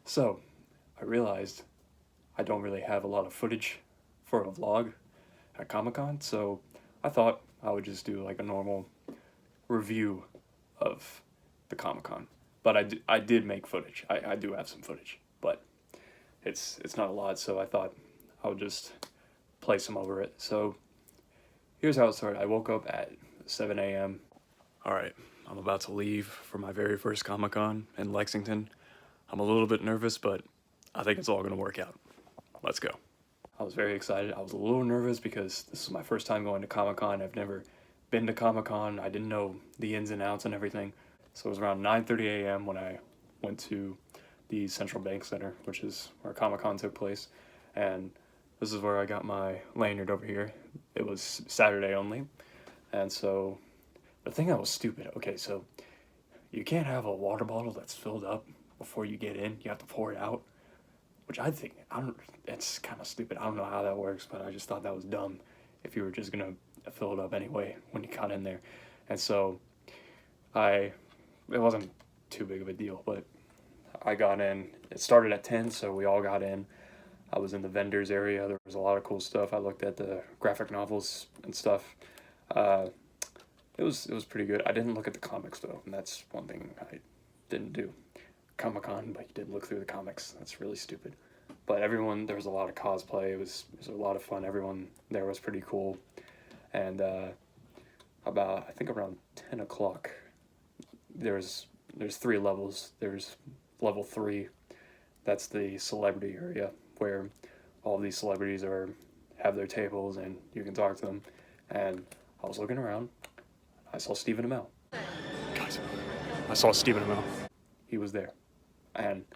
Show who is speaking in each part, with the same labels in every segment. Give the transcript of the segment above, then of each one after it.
Speaker 1: So, I realized I don't really have a lot of footage for a vlog at Comic-Con, so I thought I would just do like a normal review of the Comic-Con. But I did make footage. I do have some footage, but it's not a lot, so I thought I would just play some over it. So, here's how it started. I woke up at 7 a.m. Alright, I'm about to leave for my very first Comic-Con in Lexington. I'm a little bit nervous, but I think it's all going to work out. Let's go. I was very excited. I was a little nervous because this is my first time going to Comic-Con. I've never been to Comic-Con. I didn't know the ins and outs and everything. So it was around 9:30 a.m. when I went to the Central Bank Center, which is where Comic-Con took place. And this is where I got my lanyard over here. It was Saturday only. And so the thing that was stupid, okay, so you can't have a water bottle that's filled up before you get in. You have to pour it out, which it's kind of stupid. I don't know how that works, but I just thought that was dumb if you were just gonna fill it up anyway when you got in there. And so it wasn't too big of a deal, but I got in. It started at 10, so we all got in. I was in the vendors area. There was a lot of cool stuff. I looked at the graphic novels and stuff. It was pretty good. I didn't look at the comics though, and that's one thing I didn't do. Comic-Con, but you didn't look through the comics. That's really stupid. But there was a lot of cosplay. It was a lot of fun. Everyone there was pretty cool. And I think around 10 o'clock, there's 3 levels. There's level 3. That's the celebrity area where all these celebrities have their tables and you can talk to them. And I was looking around. I saw Stephen Amell. Guys, I saw Stephen Amell. He was there. And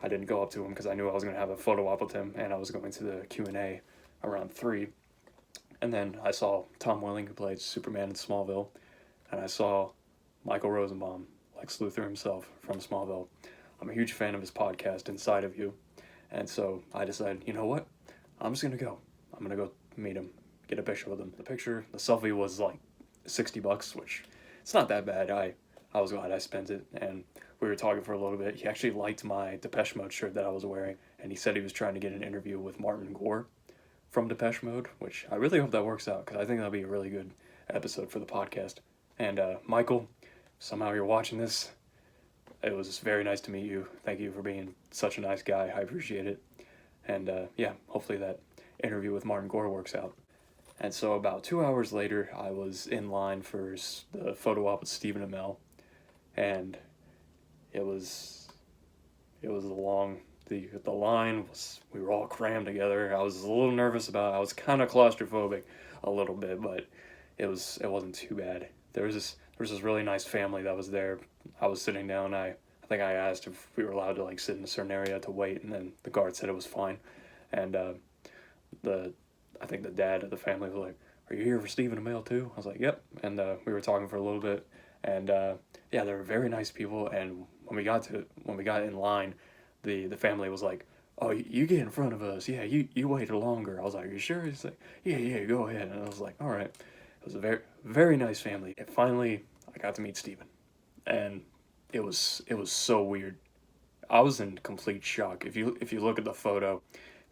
Speaker 1: I didn't go up to him because I knew I was going to have a photo op with him, and I was going to the Q&A around 3. And then I saw Tom Welling, who played Superman in Smallville, and I saw Michael Rosenbaum, Lex Luthor himself from Smallville. I'm a huge fan of his podcast, Inside of You, and so I decided, you know what? I'm just going to go. I'm going to go meet him, get a picture with him. The selfie was like $60, which it's not that bad. I was glad I spent it, and we were talking for a little bit. He actually liked my Depeche Mode shirt that I was wearing, and he said he was trying to get an interview with Martin Gore from Depeche Mode, which I really hope that works out, because I think that'll be a really good episode for the podcast. And Michael, somehow you're watching this. It was very nice to meet you. Thank you for being such a nice guy. I appreciate it. And yeah, hopefully that interview with Martin Gore works out. And so about 2 hours later, I was in line for the photo op with Stephen Amell, and it was long. The line was, we were all crammed together. I was a little nervous I was kind of claustrophobic a little bit, but it wasn't too bad. There was this really nice family that was there. I was sitting down. I think I asked if we were allowed to like sit in a certain area to wait, and then the guard said it was fine. And I think the dad of the family was like, "Are you here for Stephen Amell too?" I was like, "Yep." And we were talking for a little bit, and yeah, they were very nice people. And when we got in line, the family was like, "Oh, you get in front of us. Yeah, you wait longer." I was like, "Are you sure?" He's like, "Yeah, go ahead." And I was like, "All right." It was a very, very nice family. And finally, I got to meet Stephen, and it was so weird. I was in complete shock. If you look at the photo,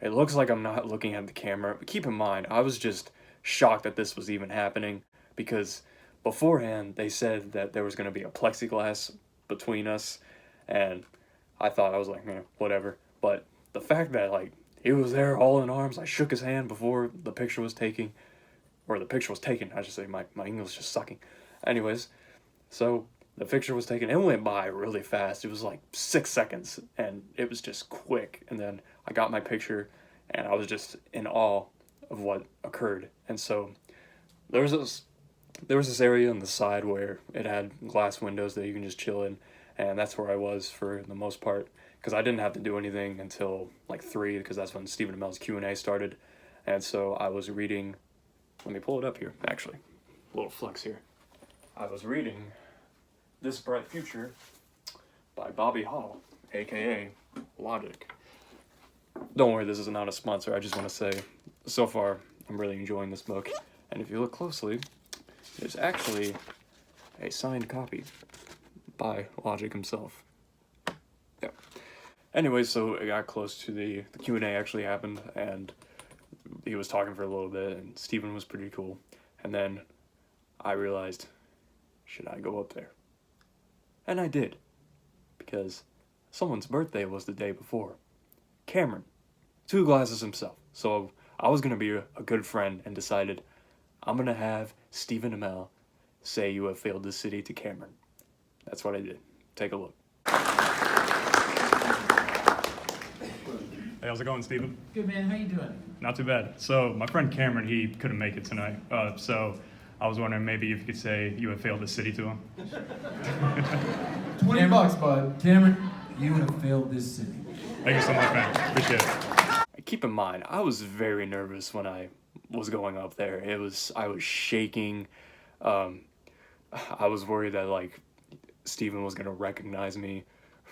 Speaker 1: it looks like I'm not looking at the camera. But keep in mind, I was just shocked that this was even happening, because beforehand they said that there was going to be a plexiglass between us, and I was like, whatever. But the fact that like he was there all in arms, I shook his hand before the picture was taken, I should say. My English is just sucking. Anyways, so the picture was taken. It went by really fast. It was like 6 seconds, and it was just quick. And then I got my picture, and I was just in awe of what occurred. And so there was this area on the side where it had glass windows that you can just chill in, and that's where I was for the most part, because I didn't have to do anything until like 3, because that's when Stephen Amell's Q&A started. And so I was reading. Let me pull it up here, actually. A little flex here. I was reading This Bright Future by Bobby Hall, aka Logic. Don't worry, this is not a sponsor. I just want to say, so far, I'm really enjoying this book. And if you look closely, there's actually a signed copy by Logic himself. Yeah. Anyway, so it got close to the Q&A actually happened, and he was talking for a little bit, and Steven was pretty cool. And then I realized, should I go up there? And I did, because someone's birthday was the day before. Cameron, 2 glasses himself. So I was going to be a good friend and decided I'm going to have Stephen Amell say you have failed this city to Cameron. That's what I did. Take a look.
Speaker 2: Hey, how's it going, Steven?
Speaker 3: Good, man. How you doing?
Speaker 2: Not too bad. So my friend Cameron, he couldn't make it tonight. So I was wondering maybe if you could say you have failed the city to him.
Speaker 3: $20, bud. Cameron, you have failed this city.
Speaker 2: Thank you so much, man. Appreciate it.
Speaker 1: Keep in mind, I was very nervous when I was going up there. I was shaking. I was worried that like Steven was gonna recognize me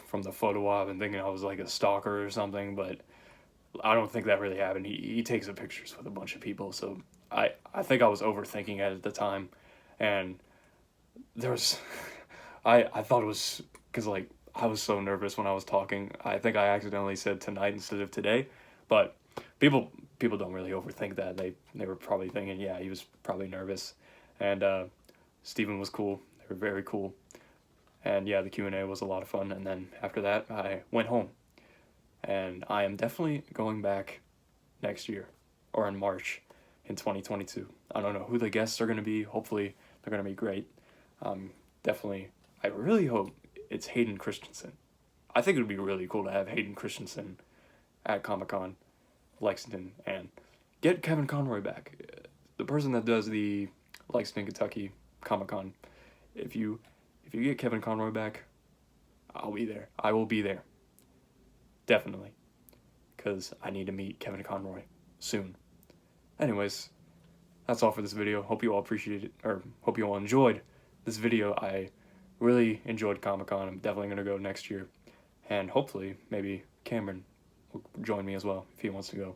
Speaker 1: from the photo op and thinking I was like a stalker or something, but I don't think that really happened. He takes the pictures with a bunch of people, so I think I was overthinking it at the time, and there was I thought it was because like I was so nervous when I was talking. I think I accidentally said tonight instead of today, but people don't really overthink that. They were probably thinking, yeah, he was probably nervous, and Steven was cool. They were very cool, and yeah, the Q&A was a lot of fun. And then after that, I went home, and I am definitely going back next year or in March in 2022. I don't know who the guests are going to be. Hopefully they're going to be great. Definitely, I really hope it's Hayden Christensen. I think it would be really cool to have Hayden Christensen at Comic-Con Lexington and get Kevin Conroy back. The person that does the Lexington, Kentucky Comic-Con. If you get Kevin Conroy back, I'll be there. I will be there. Definitely. Because I need to meet Kevin Conroy soon. Anyways, that's all for this video. Hope you all appreciated it, or hope you all enjoyed this video. I really enjoyed Comic-Con. I'm definitely going to go next year. And hopefully, maybe Cameron will join me as well if he wants to go.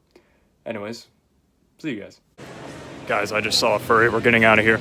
Speaker 1: Anyways, see you guys. Guys, I just saw a furry. We're getting out of here.